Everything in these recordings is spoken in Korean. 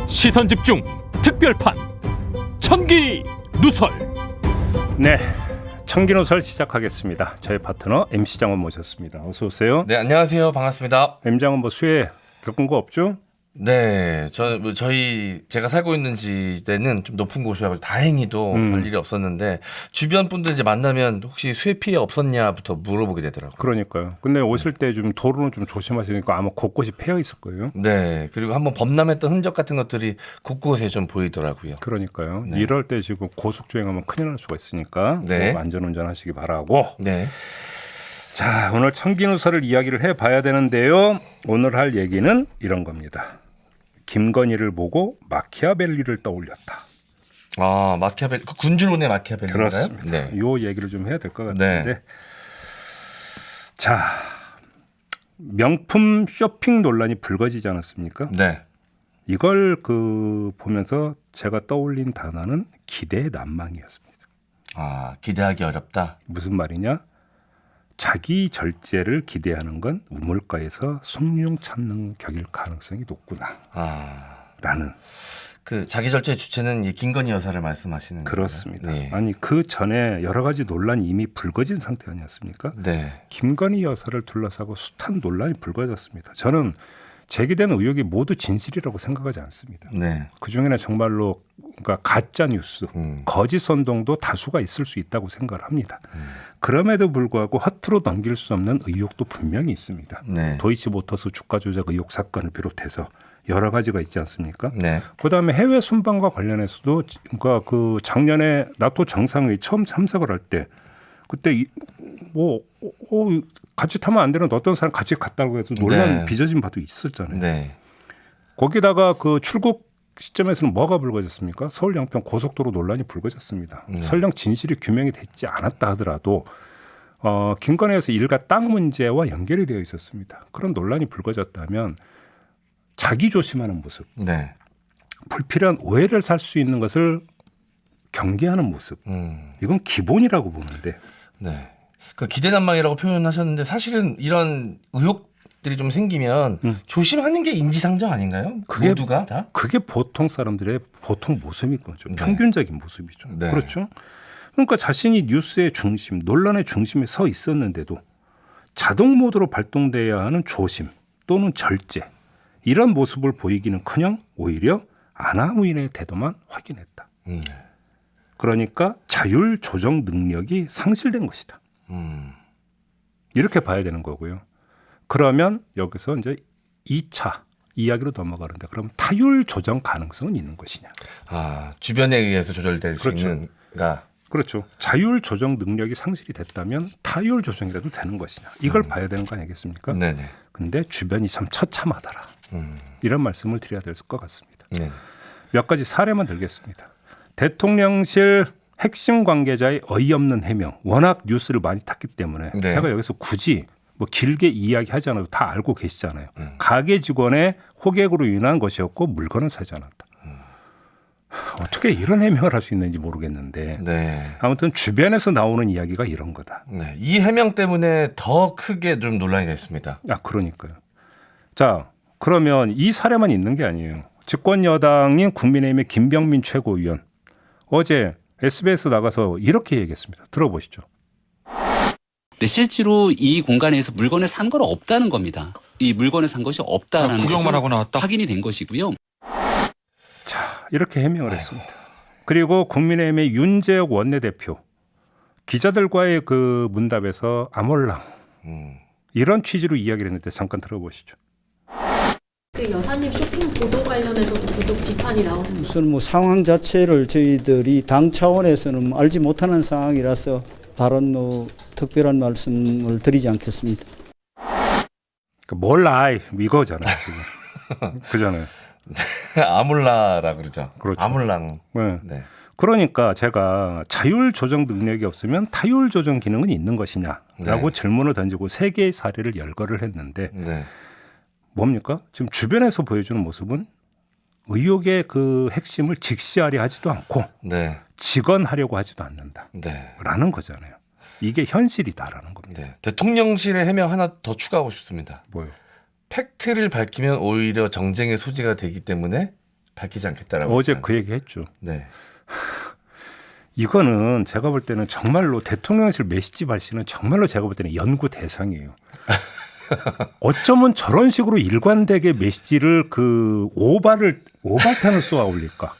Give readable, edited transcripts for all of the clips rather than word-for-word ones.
시선집중 특별판 천기 누설. 네, 청기노설 시작하겠습니다. 저희 파트너 MC 장원 모셨습니다. 어서 오세요. 네, 안녕하세요. 반갑습니다. MC 장원 뭐 수해 겪은 거 없죠? 네, 제가 살고 있는 지대는 좀 높은 곳이라서 다행히도 별일이 없었는데 주변 분들 이제 만나면 혹시 수해 피해 없었냐부터 물어보게 되더라고요. 그러니까요. 근데 오실 때 좀 도로는 좀 조심하시니까 아마 곳곳이 패여 있을 거예요. 네, 그리고 한번 범람했던 흔적 같은 것들이 곳곳에 좀 보이더라고요. 그러니까요. 네. 이럴 때 지금 고속 주행하면 큰일 날 수가 있으니까 네. 꼭 안전운전하시기 바라고. 네, 자, 오늘 청기누설을 이야기를 해봐야 되는데요. 오늘 할 얘기는 이런 겁니다. 김건희를 보고 마키아벨리를 떠올렸다. 아 마키아벨리, 그 군주론의 마키아벨리인가요? 그렇습니다. 네, 요 얘기를 좀 해야 될 것 같은데. 네. 자, 명품 쇼핑 논란이 불거지지 않았습니까? 네, 이걸 보면서 제가 떠올린 단어는 기대의 난망이었습니다. 아 기대하기 어렵다. 무슨 말이냐? 자기 절제를 기대하는 건 우물가에서 숭늉 찾는 격일 가능성이 높구나. 라는. 그 자기 절제의 주체는 이 김건희 여사를 말씀하시는 건가요? 그렇습니다. 네. 아니 그 전에 여러 가지 논란이 이미 불거진 상태 아니었습니까? 네, 김건희 여사를 둘러싸고 숱한 논란이 불거졌습니다. 저는 제기된 의혹이 모두 진실이라고 생각하지 않습니다. 네, 그 중에는 정말로 그러니까 가짜 뉴스, 거짓 선동도 다수가 있을 수 있다고 생각을 합니다. 그럼에도 불구하고 허투루 넘길 수 없는 의혹도 분명히 있습니다. 네, 도이치모터스 주가 조작 의혹 사건을 비롯해서 여러 가지가 있지 않습니까? 네, 그다음에 해외 순방과 관련해서도 그러니까 그 작년에 나토 정상회의 처음 참석을 할 때 그때 같이 타면 안 되는 어떤 사람 같이 갔다고 해서 논란 네. 빚어진 바도 있었잖아요. 네, 거기다가 그 출국 시점에서는 뭐가 불거졌습니까? 서울 양평 고속도로 논란이 불거졌습니다. 설령 진실이 규명이 되지 않았다 하더라도 김건희에서 일가 땅 문제와 연결이 되어 있었습니다. 그런 논란이 불거졌다면 자기 조심하는 모습, 네. 불필요한 오해를 살 수 있는 것을 경계하는 모습, 이건 기본이라고 보는데. 네. 그 기대난망이라고 표현하셨는데 사실은 이런 의혹들이 좀 생기면 조심하는 게 인지상정 아닌가요? 그게 모두가 다? 그게 보통 사람들의 보통 모습인 거죠. 네. 평균적인 모습이죠. 네. 그렇죠. 그러니까 자신이 뉴스의 중심, 논란의 중심에 서 있었는데도 자동 모드로 발동돼야 하는 조심 또는 절제 이런 모습을 보이기는커녕 오히려 아나무인의 태도만 확인했다. 그러니까 자율 조정 능력이 상실된 것이다. 이렇게 봐야 되는 거고요. 그러면 여기서 이제 2차 이야기로 넘어가는데 그럼 타율 조정 가능성은 있는 것이냐? 아, 주변에 의해서 조절될 수 그렇죠. 있는가? 그렇죠. 자율 조정 능력이 상실이 됐다면 타율 조정이라도 되는 것이냐? 이걸 봐야 되는 거 아니겠습니까? 네네. 근데 주변이 참 처참하더라. 이런 말씀을 드려야 될 것 같습니다. 네. 몇 가지 사례만 들겠습니다. 대통령실 핵심 관계자의 어이없는 해명. 워낙 뉴스를 많이 탔기 때문에 네. 제가 여기서 굳이 뭐 길게 이야기하지 않아도 다 알고 계시잖아요. 가게 직원의 호객으로 인한 것이었고 물건은 사지 않았다. 어떻게 이런 해명을 할 수 있는지 모르겠는데 네. 아무튼 주변에서 나오는 이야기가 이런 거다. 네. 이 해명 때문에 더 크게 좀 논란이 됐습니다. 그러니까요. 자, 그러면 이 사례만 있는 게 아니에요. 집권 여당인 국민의힘의 김병민 최고위원 어제 SBS 나가서 이렇게 얘기했습니다. 들어보시죠. 근데 실제로 이 공간에서 물건을 산 건 없다는 겁니다. 이 물건을 산 것이 없다는 구경만 하고 나왔다. 확인이 된 것이고요. 자, 이렇게 해명을 했습니다. 그리고 국민의힘의 윤재혁 원내대표 기자들과의 그 문답에서 아몰랑 이런 취지로 이야기를 했는데 잠깐 들어보시죠. 그 여사님 쇼핑 보도 관련해서도 계속 비판이 나오는 우선 뭐 상황 자체를 저희들이 당 차원에서는 알지 못하는 상황이라서 다른 특별한 말씀을 드리지 않겠습니다. 몰라 이거잖아요. 지금. 그잖아요. 아몰라라 그러죠. 그렇죠. 아몰랑. 네. 네. 그러니까 제가 자율 조정 능력이 없으면 타율 조정 기능은 있는 것이냐라고 네. 질문을 던지고 세 개의 사례를 열거를 했는데 네. 뭡니까? 지금 주변에서 보여주는 모습은 의혹의 그 핵심을 직시하려 하지도 않고 네. 직언하려고 하지도 않는다라는 네. 거잖아요. 이게 현실이다라는 겁니다. 네. 대통령실의 해명 하나 더 추가하고 싶습니다. 뭐요? 팩트를 밝히면 오히려 정쟁의 소지가 되기 때문에 밝히지 않겠다라고. 어제 일단. 그 얘기 했죠. 네. 이거는 제가 볼 때는 정말로 대통령실 메시지 발신은 정말로 제가 볼 때는 연구 대상이에요. 어쩌면 저런 식으로 일관되게 메시지를 그 오발탄을 쏘아 올릴까?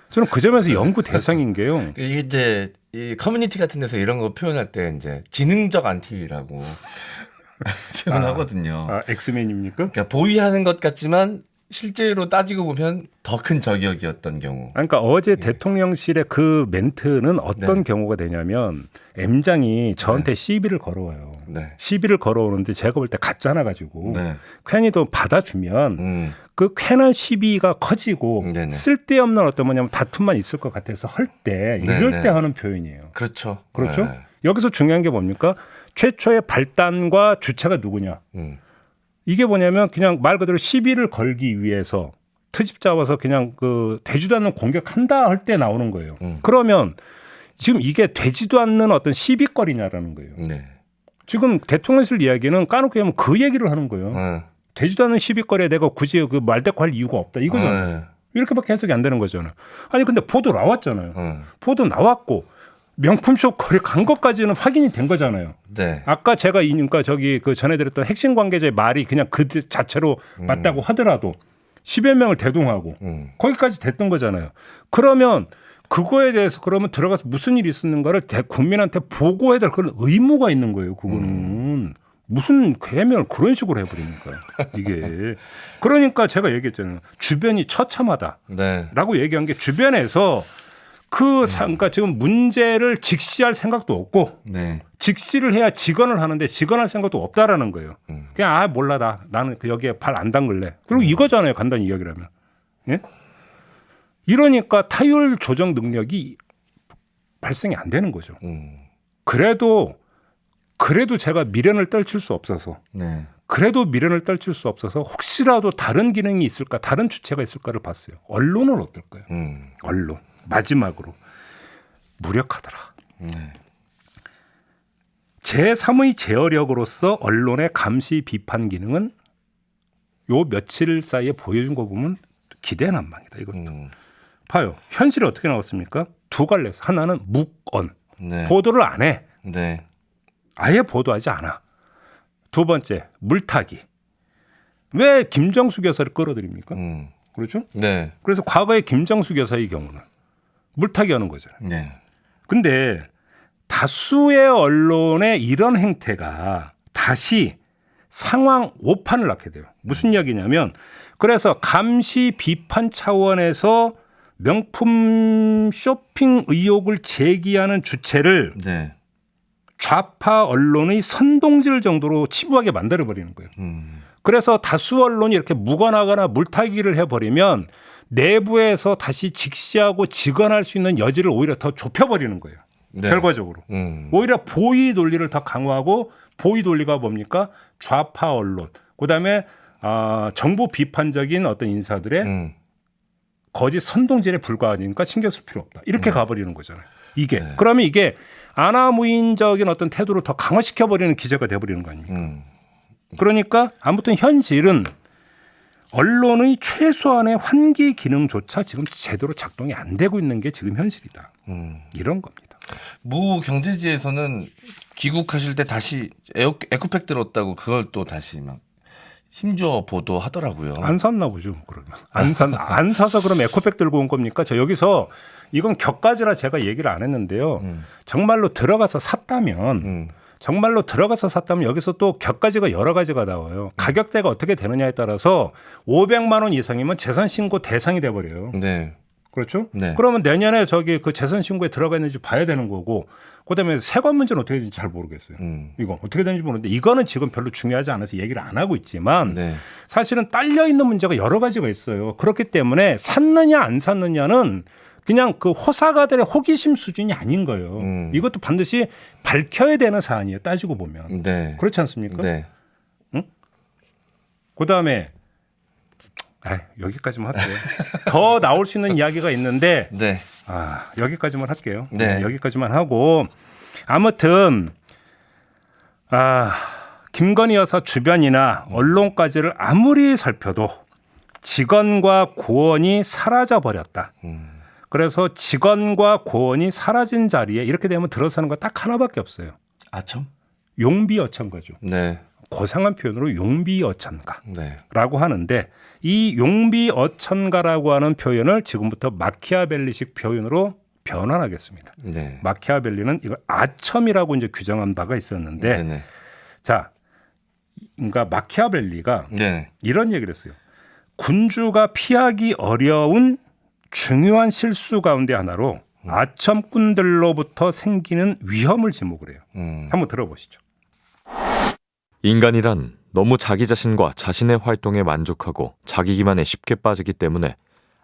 저는 그 점에서 연구 대상인 게요. 이게 이제 이 커뮤니티 같은 데서 이런 거 표현할 때 이제 지능적 안티라고 표현하거든요. 엑스맨입니까? 그러니까 보이하는 것 같지만 실제로 따지고 보면 더 큰 저격이었던 경우. 그러니까 어제 대통령실의 그 멘트는 어떤 네. 경우가 되냐면 M장이 저한테 시비를 걸어와요. 네. 시비를 걸어오는데 제가 볼 때 가짜나 가지고 네. 괜히 또 받아주면 그 괜한 시비가 커지고 네네. 쓸데없는 어떤 뭐냐면 다툼만 있을 것 같아서 할 때 이럴 네네. 때 하는 표현이에요. 그렇죠. 그렇죠? 네. 여기서 중요한 게 뭡니까? 최초의 발단과 주체가 누구냐? 이게 뭐냐면 그냥 말 그대로 시비를 걸기 위해서 트집 잡아서 그냥 그 되지도 않는 공격한다 할 때 나오는 거예요. 그러면 지금 이게 되지도 않는 어떤 시비거리냐라는 거예요. 네. 지금 대통령실 이야기는 까놓고 하면 그 얘기를 하는 거예요. 되지도 않는 시비거리에 내가 굳이 그 말대꾸 할 이유가 없다 이거잖아요. 이렇게밖에 해석이 안 되는 거잖아요. 아니 근데 보도 나왔잖아요. 보도 나왔고 명품숍 거래 간 것까지는 확인이 된 거잖아요. 네. 아까 제가 그러니까 저기 그 전해드렸던 핵심 관계자의 말이 그냥 그 자체로 맞다고 하더라도 10여 명을 대동하고 거기까지 됐던 거잖아요. 그러면 그거에 대해서 그러면 들어가서 무슨 일이 있었는가를 국민한테 보고해야 될 그런 의무가 있는 거예요. 그거는 무슨 개명을 그런 식으로 해버리니까요. 이게 그러니까 제가 얘기했잖아요. 주변이 처참하다라고 네. 얘기한 게 주변에서 그러니까 지금 문제를 직시할 생각도 없고 네. 직시를 해야 직언을 하는데 직언할 생각도 없다라는 거예요. 그냥 몰라 나는 여기에 발 안 담글래. 그리고 이거잖아요. 간단히 이야기를 하면. 예? 이러니까 타율 조정 능력이 발생이 안 되는 거죠. 그래도 제가 미련을 떨칠 수 없어서 네. 그래도 미련을 떨칠 수 없어서 혹시라도 다른 기능이 있을까 다른 주체가 있을까를 봤어요. 언론은 어떨까요? 언론. 마지막으로 무력하더라. 제3의 제어력으로서 언론의 감시 비판 기능은 요 며칠 사이에 보여준 거 보면 기대난망이다. 이것도. 봐요. 현실이 어떻게 나왔습니까? 두 갈래에서 하나는 묵언. 네. 보도를 안 해. 네. 아예 보도하지 않아. 두 번째 물타기. 왜 김정숙 여사를 끌어들입니까? 그렇죠? 네. 그래서 과거의 김정숙 여사의 경우는 물타기 하는 거잖아요. 네. 근데 다수의 언론의 이런 행태가 다시 상황 오판을 낳게 돼요. 무슨 이야기냐면 그래서 감시 비판 차원에서 명품 쇼핑 의혹을 제기하는 주체를 네. 좌파 언론의 선동질 정도로 치부하게 만들어버리는 거예요. 그래서 다수 언론이 이렇게 묵어나거나 물타기를 해버리면 내부에서 다시 직시하고 직언할 수 있는 여지를 오히려 더 좁혀버리는 거예요. 네. 결과적으로. 오히려 보위 논리를 더 강화하고 보위 논리가 뭡니까? 좌파 언론. 그다음에 정부 비판적인 어떤 인사들의 거짓 선동질에 불과하니까 신경 쓸 필요 없다. 이렇게 가버리는 거잖아요. 이게. 네. 그러면 이게 아나무인적인 어떤 태도를 더 강화시켜버리는 기제가 돼버리는 거 아닙니까? 그러니까 아무튼 현실은 언론의 최소한의 환기 기능조차 지금 제대로 작동이 안 되고 있는 게 지금 현실이다. 이런 겁니다. 모 경제지에서는 귀국하실 때 다시 에코백 들었다고 그걸 또 다시 막 힘줘 보도하더라고요. 안 샀나 보죠. 그러면 안 사서 그럼 에코백 들고 온 겁니까? 저 여기서 이건 격가지라 제가 얘기를 안 했는데요. 정말로 들어가서 샀다면 여기서 또 격가지가 여러 가지가 나와요. 가격대가 어떻게 되느냐에 따라서 500만 원 이상이면 재산 신고 대상이 돼 버려요. 네. 그렇죠? 네. 그러면 내년에 저기 그 재산 신고에 들어가 있는지 봐야 되는 거고, 그다음에 세관 문제는 어떻게 되는지 잘 모르겠어요. 이거 어떻게 되는지 모르는데 이거는 지금 별로 중요하지 않아서 얘기를 안 하고 있지만 네. 사실은 딸려 있는 문제가 여러 가지가 있어요. 그렇기 때문에 샀느냐 안 샀느냐는 그냥 그 호사가들의 호기심 수준이 아닌 거예요. 이것도 반드시 밝혀야 되는 사안이에요. 따지고 보면. 네. 그렇지 않습니까? 네. 그다음에 여기까지만 할게요. 더 나올 수 있는 이야기가 있는데 네. 여기까지만 할게요. 네. 여기까지만 하고 아무튼 김건희 여사 주변이나 언론까지를 아무리 살펴도 직원과 고원이 사라져 버렸다. 그래서 직원과 고원이 사라진 자리에 이렇게 되면 들어서는 거 딱 하나밖에 없어요. 아첨? 용비어천가죠. 네. 고상한 표현으로 용비어천가라고 네. 하는데 이 용비어천가라고 하는 표현을 지금부터 마키아벨리식 표현으로 변환하겠습니다. 네. 마키아벨리는 이걸 아첨이라고 이제 규정한 바가 있었는데 네네. 자, 그러니까 마키아벨리가 네. 이런 얘기를 했어요. 군주가 피하기 어려운 중요한 실수 가운데 하나로 아첨꾼들로부터 생기는 위험을 지목을 해요. 한번 들어보시죠. 인간이란 너무 자기 자신과 자신의 활동에 만족하고 자기 기만에 쉽게 빠지기 때문에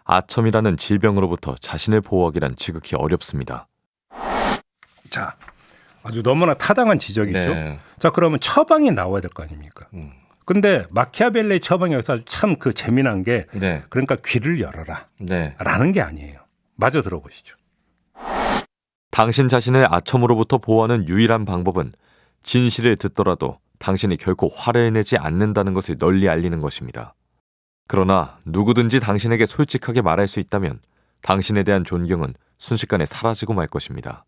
아첨이라는 질병으로부터 자신을 보호하기란 지극히 어렵습니다. 자, 아주 너무나 타당한 지적이죠. 네. 자, 그러면 처방이 나와야 될 거 아닙니까? 근데 마키아벨리의 처방이 여기서 참 그 재미난 게 네. 그러니까 귀를 열어라 네. 라는 게 아니에요. 마저 들어보시죠. 당신 자신을 아첨으로부터 보호하는 유일한 방법은 진실을 듣더라도 당신이 결코 화를 내지 않는다는 것을 널리 알리는 것입니다. 그러나 누구든지 당신에게 솔직하게 말할 수 있다면 당신에 대한 존경은 순식간에 사라지고 말 것입니다.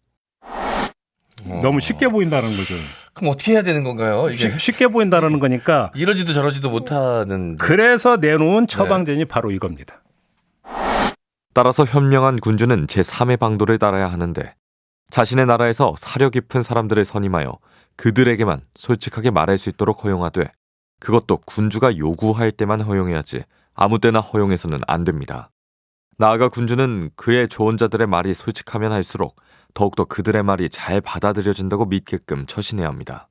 너무 쉽게 보인다는 거죠. 그럼 어떻게 해야 되는 건가요? 이게 쉽게 보인다는 거니까 이러지도 저러지도 못하는. 그래서 내놓은 처방전이 바로 이겁니다. 따라서 현명한 군주는 제3의 방도를 따라야 하는데 자신의 나라에서 사려 깊은 사람들을 선임하여 그들에게만 솔직하게 말할 수 있도록 허용하되 그것도 군주가 요구할 때만 허용해야지 아무 때나 허용해서는 안 됩니다. 나아가 군주는 그의 조언자들의 말이 솔직하면 할수록 더욱더 그들의 말이 잘 받아들여진다고 믿게끔 처신해야 합니다.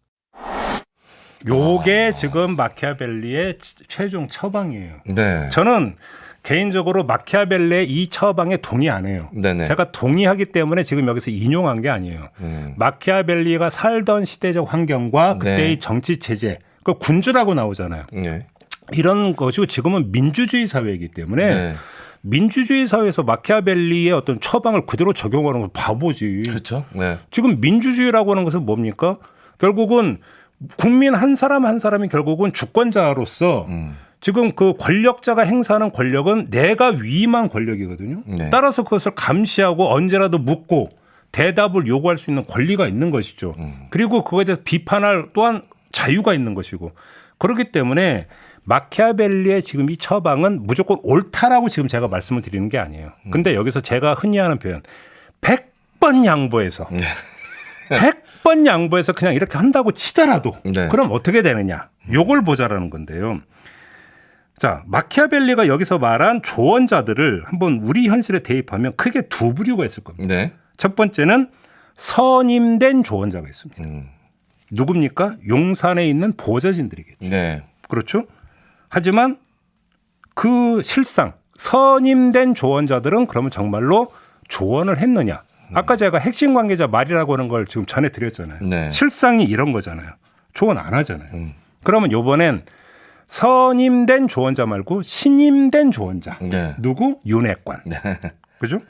요게 지금 마키아벨리의 최종 처방이에요. 네. 저는 개인적으로 마키아벨리의 이 처방에 동의 안 해요. 네네. 제가 동의하기 때문에 지금 여기서 인용한 게 아니에요. 마키아벨리가 살던 시대적 환경과 그때의 네. 정치 체제, 그 군주라고 나오잖아요. 네. 이런 것이고 지금은 민주주의 사회이기 때문에 네. 민주주의 사회에서 마키아벨리의 어떤 처방을 그대로 적용하는 건 바보지. 그렇죠. 네. 지금 민주주의라고 하는 것은 뭡니까? 결국은 국민 한 사람 한 사람이 결국은 주권자로서 지금 그 권력자가 행사하는 권력은 내가 위임한 권력이거든요. 네. 따라서 그것을 감시하고 언제라도 묻고 대답을 요구할 수 있는 권리가 있는 것이죠. 그리고 그거에 대해서 비판할 또한 자유가 있는 것이고 그렇기 때문에 마키아벨리의 지금 이 처방은 무조건 옳다라고 지금 제가 말씀을 드리는 게 아니에요. 근데 여기서 제가 흔히 하는 표현 100번 양보해서 100번 양보해서 그냥 이렇게 한다고 치더라도 네. 그럼 어떻게 되느냐 요걸 보자라는 건데요. 자, 마키아벨리가 여기서 말한 조언자들을 한번 우리 현실에 대입하면 크게 두 부류가 있을 겁니다. 네. 첫 번째는 선임된 조언자가 있습니다. 누굽니까? 용산에 있는 보좌진들이겠죠. 네. 그렇죠? 하지만 그 실상 선임된 조언자들은 그러면 정말로 조언을 했느냐? 아까 제가 핵심 관계자 말이라고 하는 걸 지금 전해드렸잖아요. 네. 실상이 이런 거잖아요. 조언 안 하잖아요. 그러면 이번엔 선임된 조언자 말고 신임된 조언자. 네. 누구? 윤핵관. 네. 그죠?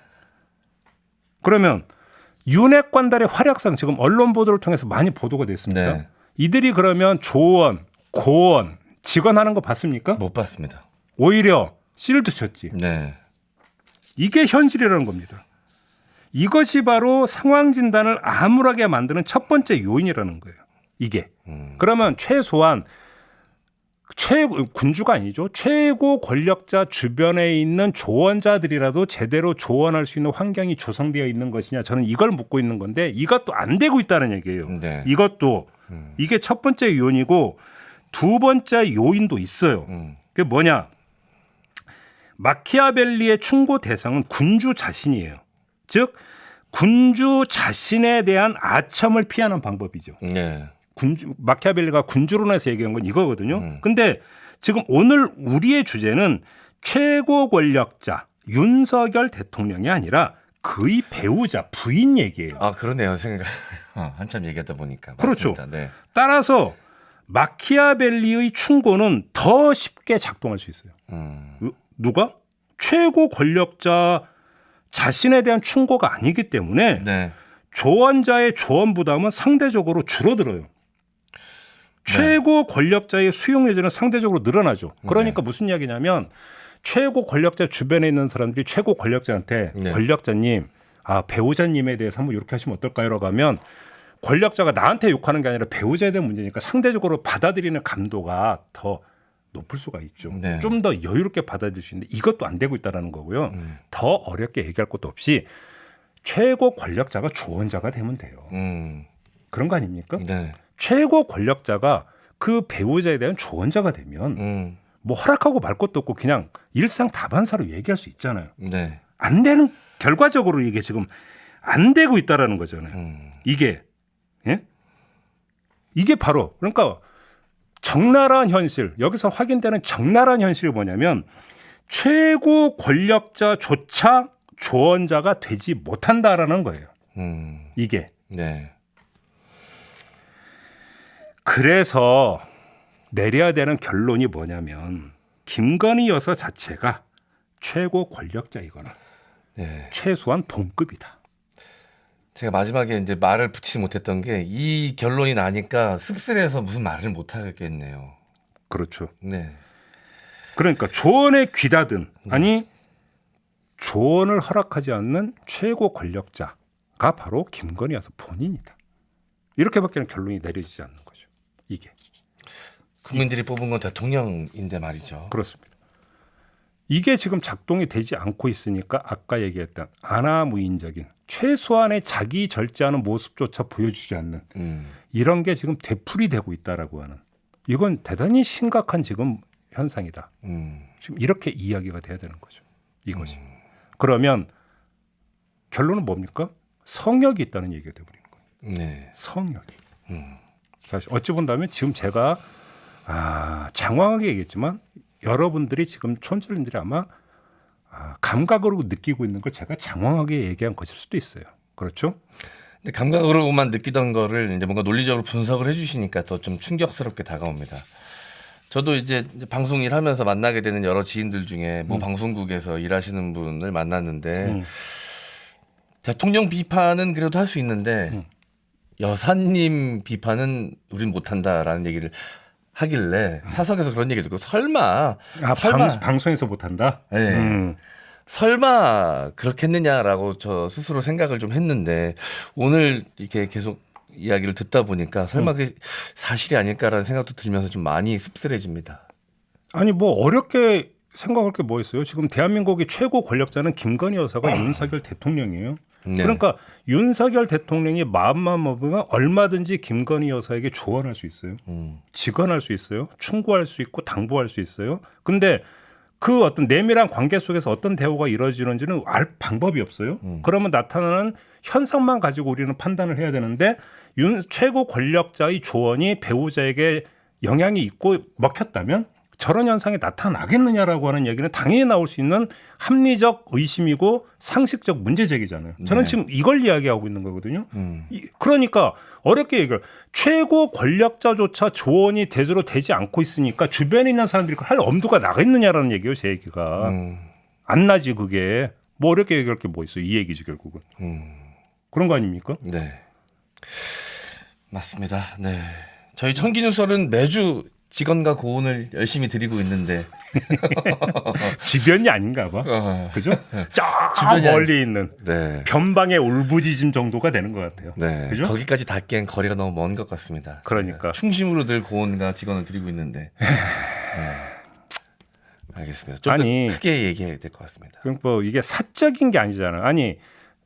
그러면 윤핵관들의 활약상 지금 언론 보도를 통해서 많이 보도가 됐습니다. 네. 이들이 그러면 조언, 고언, 직언하는 거 봤습니까? 못 봤습니다. 오히려 실드 쳤지. 네. 이게 현실이라는 겁니다. 이것이 바로 상황 진단을 암울하게 만드는 첫 번째 요인이라는 거예요. 이게. 그러면 최소한 군주가 아니죠. 최고 권력자 주변에 있는 조언자들이라도 제대로 조언할 수 있는 환경이 조성되어 있는 것이냐. 저는 이걸 묻고 있는 건데 이것도 안 되고 있다는 얘기예요. 네. 이것도 이게 첫 번째 요인이고 두 번째 요인도 있어요. 그게 뭐냐. 마키아벨리의 충고 대상은 군주 자신이에요. 즉 군주 자신에 대한 아첨을 피하는 방법이죠. 네. 마키아벨리가 군주론에서 얘기한 건 이거거든요. 근데 지금 오늘 우리의 주제는 최고 권력자 윤석열 대통령이 아니라 그의 배우자 부인 얘기예요. 아 그러네요. 생각 한참 얘기하다 보니까. 그렇죠. 맞습니다. 네. 따라서 마키아벨리의 충고는 더 쉽게 작동할 수 있어요. 누가? 최고 권력자 자신에 대한 충고가 아니기 때문에 네. 조언자의 조언 부담은 상대적으로 줄어들어요. 최고 권력자의 수용 여지는 상대적으로 늘어나죠. 그러니까 무슨 이야기냐면 최고 권력자 주변에 있는 사람들이 최고 권력자한테 네. 권력자님, 배우자님에 대해서 한번 이렇게 하시면 어떨까요?라고 하면 권력자가 나한테 욕하는 게 아니라 배우자에 대한 문제니까 상대적으로 받아들이는 감도가 더 높을 수가 있죠. 네. 좀 더 여유롭게 받아들일 수 있는데 이것도 안 되고 있다는 거고요. 더 어렵게 얘기할 것도 없이 최고 권력자가 조언자가 되면 돼요. 그런 거 아닙니까? 네. 최고 최고 권력자가 그 배우자에 대한 조언자가 되면 뭐 허락하고 말 것도 없고 그냥 일상 다반사로 얘기할 수 있잖아요. 네. 안 되는 결과적으로 이게 지금 안 되고 있다라는 거잖아요. 이게 예? 이게 바로 그러니까 적나라한 현실 여기서 확인되는 적나라한 현실이 뭐냐면 최고 권력자조차 조언자가 되지 못한다라는 거예요. 이게 네. 그래서 내려야 되는 결론이 뭐냐면 김건희 여사 자체가 최고 권력자이거나 네. 최소한 동급이다. 제가 마지막에 이제 말을 붙이지 못했던 게 이 결론이 나니까 씁쓸해서 무슨 말을 못 하겠네요. 그렇죠. 네. 그러니까 조언에 귀다든 아니 조언을 허락하지 않는 최고 권력자가 바로 김건희 여사 본인이다. 이렇게밖에는 결론이 내려지지 않는 거죠. 이게 국민들이 뽑은 건 대통령인데 말이죠. 그렇습니다. 이게 지금 작동이 되지 않고 있으니까 아까 얘기했던 아나무인적인 최소한의 자기 절제하는 모습조차 보여주지 않는 이런 게 지금 되풀이되고 있다라고 하는 이건 대단히 심각한 지금 현상이다. 지금 이렇게 이야기가 돼야 되는 거죠. 이것이. 그러면 결론은 뭡니까? 성역이 있다는 얘기가 돼버린 거예요. 네. 성역이. 사실 어찌 본다면 지금 제가 장황하게 얘기했지만 여러분들이 지금 촌철님들이 아마 감각으로 느끼고 있는 걸 제가 장황하게 얘기한 것일 수도 있어요. 그렇죠? 근데 감각으로만 느끼던 거를 이제 뭔가 논리적으로 분석을 해주시니까 더 좀 충격스럽게 다가옵니다. 저도 이제 방송 일하면서 만나게 되는 여러 지인들 중에 뭐 방송국에서 일하시는 분을 만났는데 대통령 비판은 그래도 할 수 있는데 여사님 비판은 우린 못한다라는 얘기를 하길래 사석에서 그런 얘기를 듣고 설마 방송에서 못한다? 네. 설마 그렇겠느냐라고 저 스스로 생각을 좀 했는데 오늘 이렇게 계속 이야기를 듣다 보니까 설마 그게 사실이 아닐까라는 생각도 들면서 좀 많이 씁쓸해집니다. 아니 뭐 어렵게 생각할 게 뭐 있어요? 지금 대한민국의 최고 권력자는 김건희 여사가 윤석열 대통령이에요. 네. 그러니까 윤석열 대통령이 마음만 먹으면 얼마든지 김건희 여사에게 조언할 수 있어요. 직언할 수 있어요. 충고할 수 있고 당부할 수 있어요. 근데 그 어떤 내밀한 관계 속에서 어떤 대화가 이루어지는지는 알 방법이 없어요. 그러면 나타나는 현상만 가지고 우리는 판단을 해야 되는데 최고 권력자의 조언이 배우자에게 영향이 있고 먹혔다면 저런 현상이 나타나겠느냐라고 하는 얘기는 당연히 나올 수 있는 합리적 의심이고 상식적 문제제기잖아요. 저는 지금 이걸 이야기하고 있는 거거든요. 그러니까 어렵게 얘기를 최고 권력자조차 조언이 제대로 되지 않고 있으니까 주변에 있는 사람들이 할 엄두가 나겠느냐라는 얘기예요. 제 얘기가. 안 나지 그게. 뭐 어렵게 얘기할 게 뭐 있어요. 이 얘기지 결국은. 그런 거 아닙니까? 네. 맞습니다. 네. 저희 청기누설은 매주 직원과 고온을 열심히 드리고 있는데 주변이 아닌가 봐. 그죠? 저 주변이 멀리 있는 네. 변방의 울부짖음 정도가 되는 것 같아요. 네. 그죠? 거기까지 닿기엔 거리가 너무 먼 것 같습니다. 그러니까. 충심으로 늘 고온과 직원을 드리고 있는데. 네. 알겠습니다. 좀 아니, 더 크게 얘기해야 될 것 같습니다. 그럼 뭐 이게 사적인 게 아니잖아요. 아니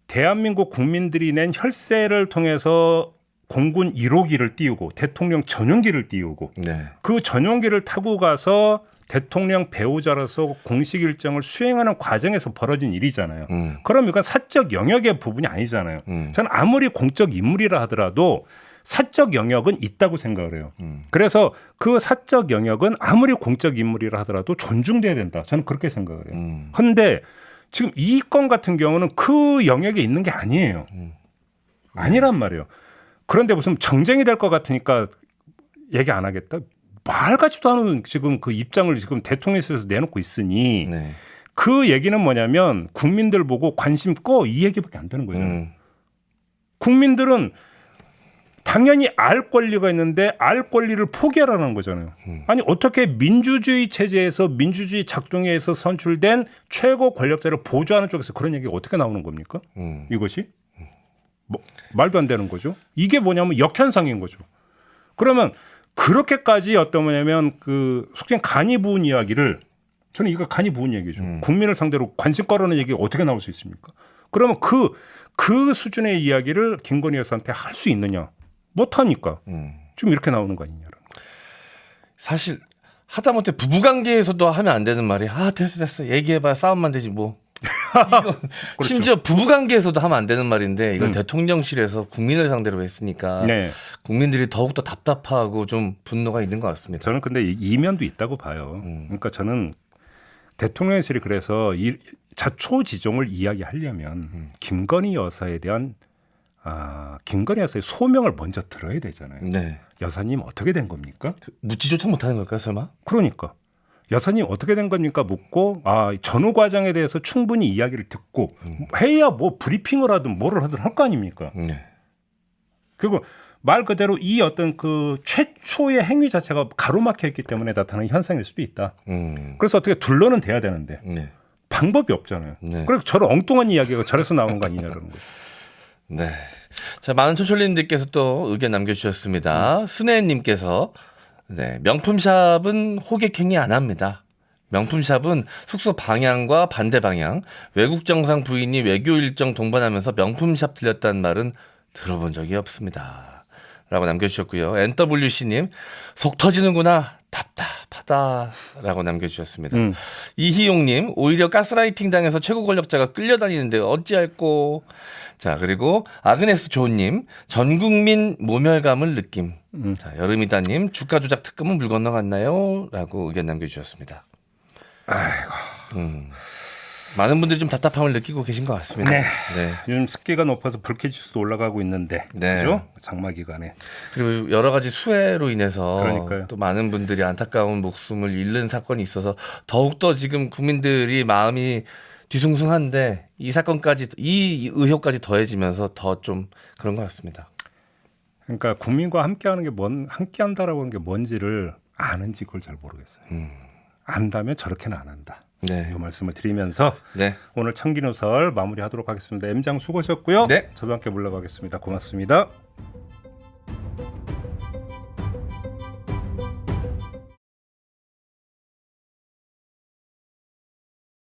대한민국 국민들이 낸 혈세를 통해서 공군 1호기를 띄우고 대통령 전용기를 띄우고 네. 그 전용기를 타고 가서 대통령 배우자로서 공식 일정을 수행하는 과정에서 벌어진 일이잖아요. 그럼 이건 사적 영역의 부분이 아니잖아요. 저는 아무리 공적 인물이라 하더라도 사적 영역은 있다고 생각을 해요. 그래서 그 사적 영역은 아무리 공적 인물이라 하더라도 존중돼야 된다. 저는 그렇게 생각을 해요. 그런데 지금 이 건 같은 경우는 그 영역에 있는 게 아니에요. 아니란 말이에요. 그런데 무슨 정쟁이 될 것 같으니까 얘기 안 하겠다. 말 같지도 않은 지금 그 입장을 지금 대통령실에서 내놓고 있으니 네. 그 얘기는 뭐냐면 국민들 보고 관심 꺼 이 얘기밖에 안 되는 거예요. 국민들은 당연히 알 권리가 있는데 알 권리를 포기하라는 거잖아요. 아니 어떻게 민주주의 체제에서 민주주의 작동에서 선출된 최고 권력자를 보좌하는 쪽에서 그런 얘기가 어떻게 나오는 겁니까? 이것이 뭐, 말도 안 되는 거죠. 이게 뭐냐면 역현상인 거죠. 그러면 그렇게까지 어떤 뭐냐면 그 속칭 간이 부은 이야기를 저는 이거 간이 부은 얘기죠. 국민을 상대로 관심 꺼라는 얘기가 어떻게 나올 수 있습니까? 그러면 그 수준의 이야기를 김건희 여사한테 할 수 있느냐? 못하니까 좀 이렇게 나오는 거 아니냐라는 거. 사실 하다못해 부부관계에서도 하면 안 되는 말이 됐어 얘기해봐 싸움만 되지 뭐. 이거 그렇죠. 심지어 부부관계에서도 하면 안 되는 말인데 이걸 대통령실에서 국민을 상대로 했으니까 네. 국민들이 더욱더 답답하고 좀 분노가 있는 것 같습니다. 저는 근데 이면도 있다고 봐요. 그러니까 저는 대통령실이 그래서 이 자초지종을 이야기하려면 김건희 여사에 대한 김건희 여사의 소명을 먼저 들어야 되잖아요. 네. 여사님 어떻게 된 겁니까? 묻지조차 못하는 걸까요, 설마? 그러니까 여사님 어떻게 된 겁니까? 묻고 전후 과정에 대해서 충분히 이야기를 듣고 해야 뭐 브리핑을 하든 뭐를 하든 할 거 아닙니까? 네. 그리고 말 그대로 이 어떤 그 최초의 행위 자체가 가로막혀 있기 때문에 나타나는 현상일 수도 있다. 그래서 어떻게 둘러는 돼야 되는데 네. 방법이 없잖아요. 네. 그래서 저런 엉뚱한 이야기가 저래서 나오는 거 아니냐라는 거예요. 네. 자, 많은 초철님들께서 또 의견 남겨주셨습니다. 순애님께서 네, 명품샵은 호객행위 안 합니다. 명품샵은 숙소 방향과 반대 방향, 외국 정상 부인이 외교 일정 동반하면서 명품샵 들렸다는 말은 들어본 적이 없습니다. 라고 남겨주셨고요. NWC님, 속 터지는구나. 답답하다. 라고 남겨주셨습니다. 이희용님, 오히려 가스라이팅 당해서 최고 권력자가 끌려다니는데 어찌할꼬. 자, 그리고 아그네스 조님, 전국민 모멸감을 느낌. 자, 여름이다님, 주가 조작 특검은 물 건너갔나요? 라고 의견 남겨주셨습니다. 아이고. 많은 분들이 좀 답답함을 느끼고 계신 것 같습니다. 네. 네. 요즘 습기가 높아서 불쾌지수도 올라가고 있는데, 네. 그죠? 장마 기간에. 그리고 여러 가지 수해로 인해서 그러니까요. 또 많은 분들이 안타까운 목숨을 잃는 사건이 있어서 더욱더 지금 국민들이 마음이 뒤숭숭한데 이 사건까지 이 의혹까지 더해지면서 더 좀 그런 것 같습니다. 그러니까 국민과 함께하는 게 함께한다라고 하는 게 뭔지를 아는지 그걸 잘 모르겠어요. 안다면 저렇게는 안 한다. 네. 이 말씀을 드리면서 네. 오늘 청기누설 마무리하도록 하겠습니다. M장 수고하셨고요. 네. 저도 함께 물러가겠습니다. 고맙습니다.